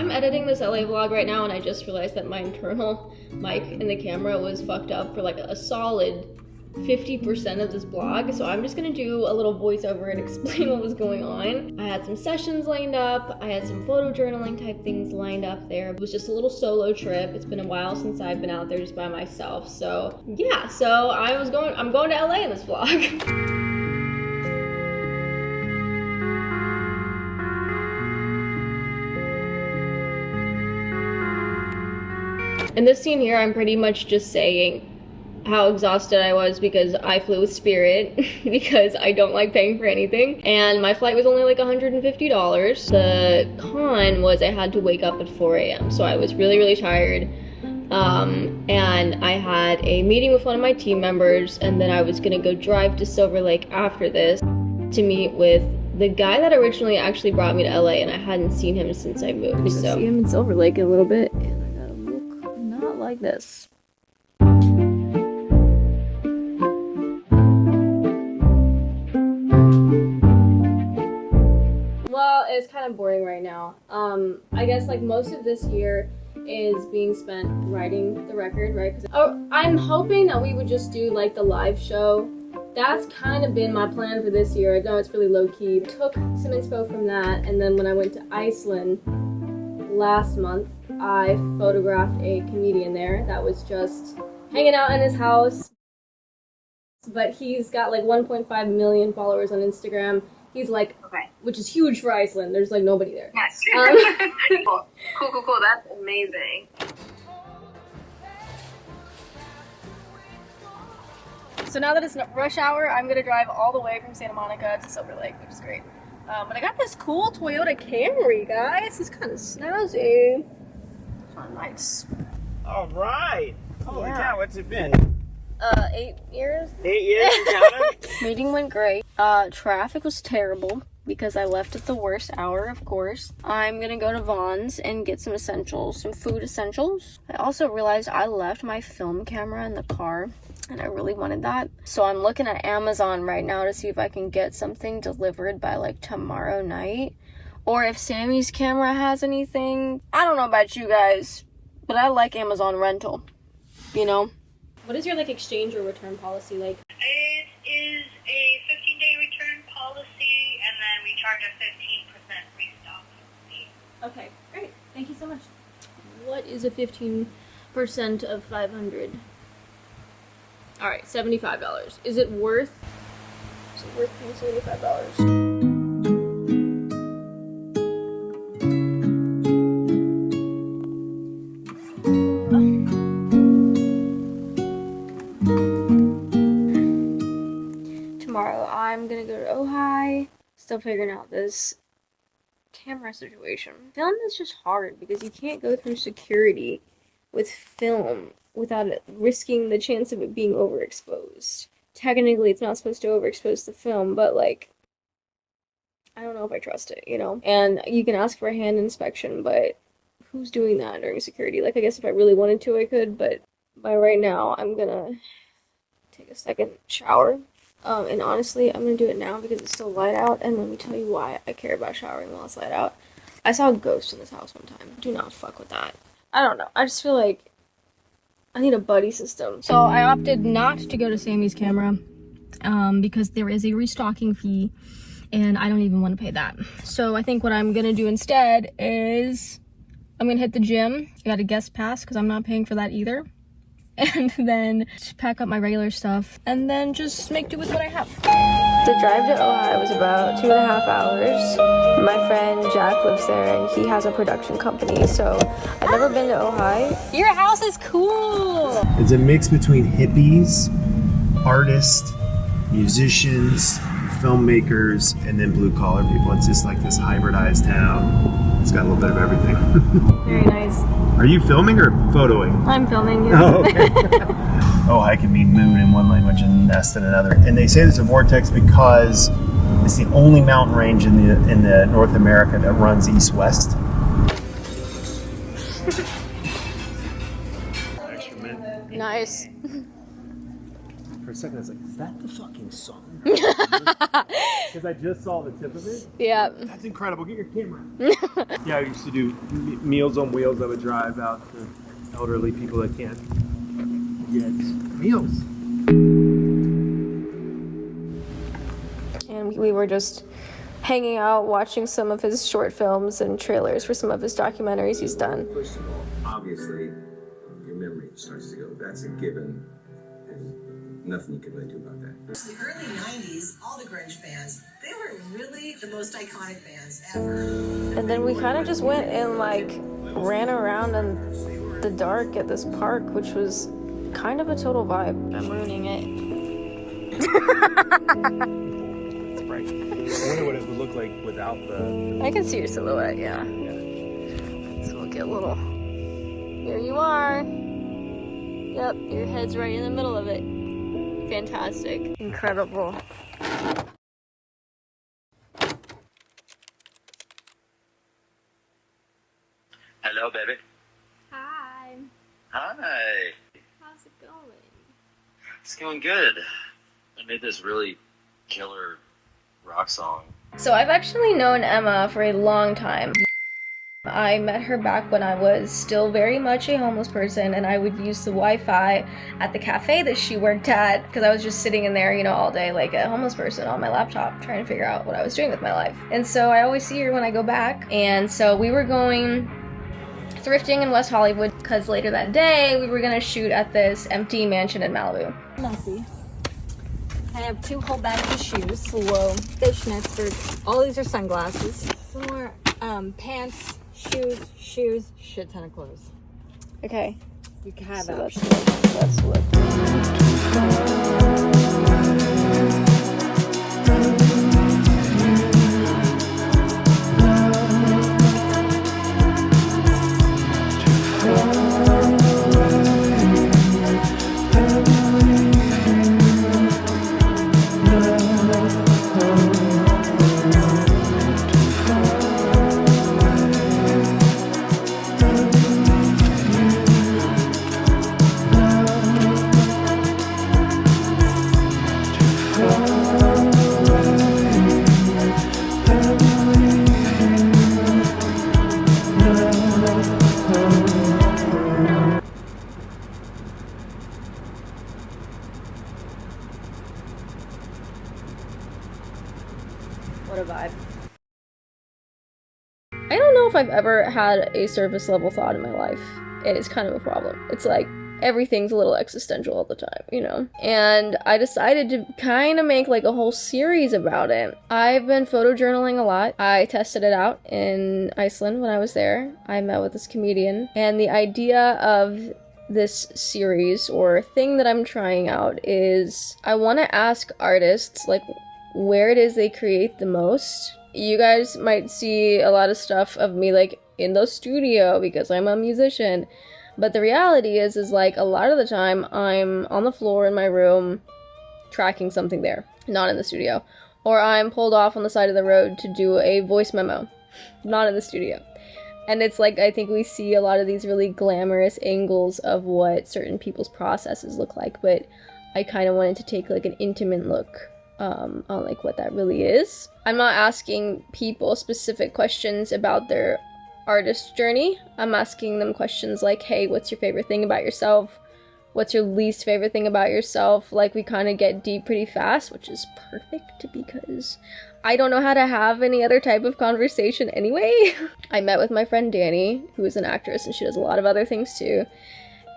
I'm editing this LA vlog right now and I just realized that my internal mic in the camera was fucked up for like a solid 50% of this vlog, so I'm just gonna do a little voiceover and explain what was going on. I had some sessions lined up, I had some photo journaling type things lined up there. It was just a little solo trip. It's been a while since I've been out there just by myself, so yeah, so I'm going to LA in this vlog. In this scene here, I'm pretty much just saying how exhausted I was because I flew with Spirit because I don't like paying for anything, and my flight was only like $150. The con was I had to wake up at 4 a.m. so I was really tired, and I had a meeting with one of my team members, and then I was gonna go drive to Silver Lake after this to meet with the guy that originally actually brought me to LA, and I hadn't seen him since I moved. So see him in Silver Lake in a little bit, and I gotta look not like this. Well, it's kind of boring right now. I guess like most of this year is being spent writing the record, right? I'm hoping that we would just do like the live show. That's kind of been my plan for this year. I know it's really low key. Took some inspo from that, and then when I went to Iceland last month, I photographed a comedian there that was just hanging out in his house. But he's got like 1.5 million followers on Instagram. He's like, okay, which is huge for Iceland. There's like nobody there. Yes. Cool. That's amazing. So now that it's rush hour, I'm gonna drive all the way from Santa Monica to Silver Lake, which is great. But I got this cool Toyota Camry, guys. It's kind of snazzy. Kind of nice. All right. Holy cow, what's it been? 8 years. 8 years, you counted? Meeting went great. Traffic was terrible because I left at the worst hour, of course. I'm gonna go to Vaughn's and get some essentials, some food essentials. I also realized I left my film camera in the car, and I really wanted that. So I'm looking at Amazon right now to see if I can get something delivered by like tomorrow night, or if Sammy's camera has anything. I don't know about you guys, but I like Amazon rental, you know? What is your like exchange or return policy like? It is a 15-day return policy, and then we charge a 15% restock fee. Okay, great. Thank you so much. What is a 15% of 500? All right, $75. Is it worth paying $75? Tomorrow I'm gonna go to Ojai. Still figuring out this camera situation. Film is just hard because you can't go through security with film without it risking the chance of it being overexposed. Technically, it's not supposed to overexpose the film, but like, I don't know if I trust it, you know? And you can ask for a hand inspection, but who's doing that during security? Like, I guess if I really wanted to, I could, but by right now, I'm gonna take a second shower. And honestly, I'm gonna do it now because it's still light out, and let me tell you why I care about showering while it's light out. I saw a ghost in this house one time. Do not fuck with that. I don't know. I just feel like I need a buddy system. So I opted not to go to Sammy's camera because there is a restocking fee, and I don't even want to pay that. So I think what I'm gonna do instead is I'm gonna hit the gym. I got a guest pass because I'm not paying for that either. And then just pack up my regular stuff and then just make do with what I have. The drive to Ojai was about 2.5 hours. My friend Jack lives there and he has a production company, so I've never been to Ojai. Your house is cool! It's a mix between hippies, artists, musicians, filmmakers, and then blue collar people. It's just like this hybridized town. It's got a little bit of everything. Very nice. Are you filming or photoing? I'm filming, yeah. Oh, okay. Ojai can mean moon in one language and nest in another. And they say there's a vortex because it's the only mountain range in the North America that runs east-west. Extra mint. Nice. For a second, I was like, is that the fucking song? Because I just saw the tip of it. Yeah. That's incredible. Get your camera. Yeah, I used to do Meals on Wheels. I would drive out to elderly people that can't get meals. And we were just hanging out, watching some of his short films and trailers for some of his documentaries he's done. First of all, obviously, your memory starts to go. That's a given, and nothing you can really do about that. In the early 90s, all the grunge bands, they were really the most iconic bands ever. And then we kind of just went and like ran around in the dark at this park, which was kind of a total vibe. I'm ruining it. It's bright. I wonder what it would look like without the... I can see your silhouette, yeah. So we'll get a little... Here you are. Yep, your head's right in the middle of it. Fantastic. Incredible. Hello, baby. Hi. Hi. How's it going? It's going good. I made this really killer rock song. So I've actually known Emma for a long time. I met her back when I was still very much a homeless person, and I would use the Wi-Fi at the cafe that she worked at because I was just sitting in there, you know, all day like a homeless person on my laptop trying to figure out what I was doing with my life. And so I always see her when I go back. And so we were going thrifting in West Hollywood because later that day we were gonna shoot at this empty mansion in Malibu. Messy. I have 2 whole bags of shoes. Whoa. Fishnets. All these are sunglasses. Some more pants, shoes, shit ton of clothes. Okay. You can have So options. let's look. What a vibe. I don't know if I've ever had a surface level thought in my life. It is kind of a problem. It's like everything's a little existential all the time, you know? And I decided to kind of make like a whole series about it. I've been photojournaling a lot. I tested it out in Iceland when I was there. I met with this comedian, and the idea of this series or thing that I'm trying out is I want to ask artists like where it is they create the most. You guys might see a lot of stuff of me like in the studio because I'm a musician, but the reality is like a lot of the time I'm on the floor in my room tracking something there, not in the studio, or I'm pulled off on the side of the road to do a voice memo, not in the studio. And it's like, I think we see a lot of these really glamorous angles of what certain people's processes look like, but I kind of wanted to take like an intimate look on like what that really is. I'm not asking people specific questions about their artist journey. I'm asking them questions like, hey, what's your favorite thing about yourself? What's your least favorite thing about yourself? Like, we kind of get deep pretty fast, which is perfect because I don't know how to have any other type of conversation anyway. I met with my friend Danny, who is an actress, and she does a lot of other things too.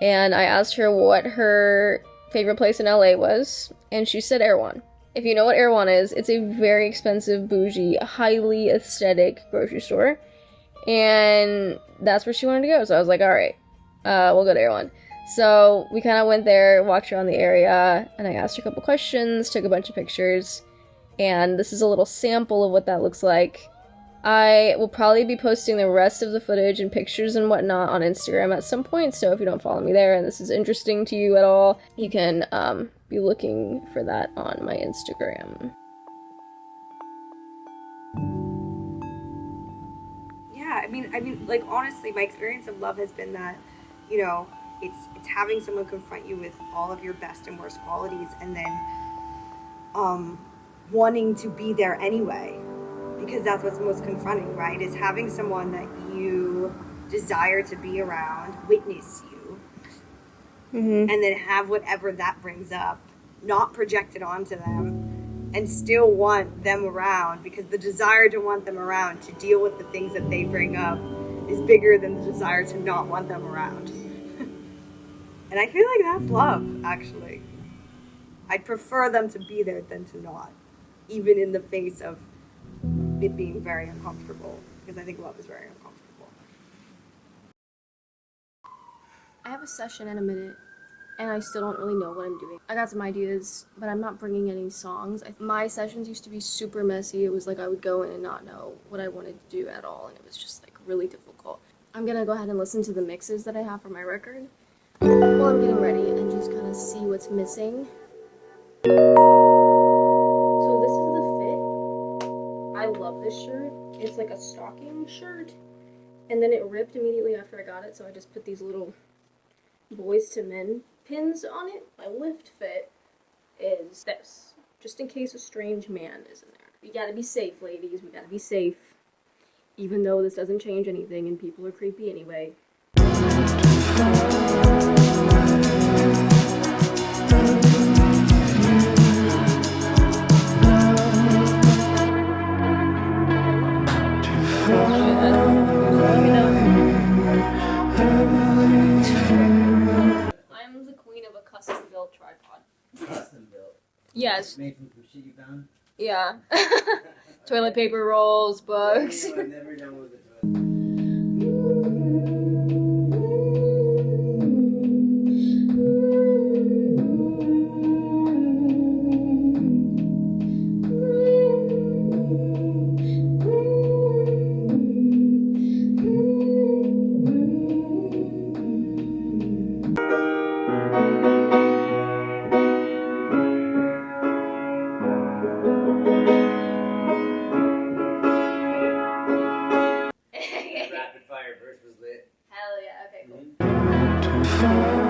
And I asked her what her favorite place in LA was, and she said Erewhon. If you know what Erewhon is, it's a very expensive, bougie, highly aesthetic grocery store. And that's where she wanted to go. So I was like, all right, we'll go to Erewhon. So we kind of went there, walked around the area, and I asked her a couple questions, took a bunch of pictures. And this is a little sample of what that looks like. I will probably be posting the rest of the footage and pictures and whatnot on Instagram at some point. So if you don't follow me there and this is interesting to you at all, you can be looking for that on my Instagram. Yeah, I mean, like, honestly, my experience of love has been that, you know, it's having someone confront you with all of your best and worst qualities, and then wanting to be there anyway, because that's what's most confronting, right? Is having someone that you desire to be around witness you, and then have whatever that brings up not projected onto them, and still want them around, because the desire to want them around to deal with the things that they bring up is bigger than the desire to not want them around. And I feel like that's love, actually. I'd prefer them to be there than to not, even in the face of it being very uncomfortable, because I think love is very uncomfortable. I have a session in a minute, and I still don't really know what I'm doing. I got some ideas, but I'm not bringing any songs. My sessions used to be super messy. It was like I would go in and not know what I wanted to do at all, and it was just like really difficult. I'm gonna go ahead and listen to the mixes that I have for my record while I'm getting ready and just kind of see what's missing. So this is the fit. I love this shirt. It's like a stocking shirt, and then it ripped immediately after I got it, so I just put these little Boys to Men pins on it. My lift fit is this, just in case a strange man is in there. We gotta be safe, ladies. We gotta be safe. Even though this doesn't change anything and people are creepy anyway. I'm the queen of a custom-built tripod. Custom built. Yes. Made from some shit you found? Yeah. Toilet paper rolls, books. I've never done with it. Rapid fire burst was lit. Hell yeah, okay, cool.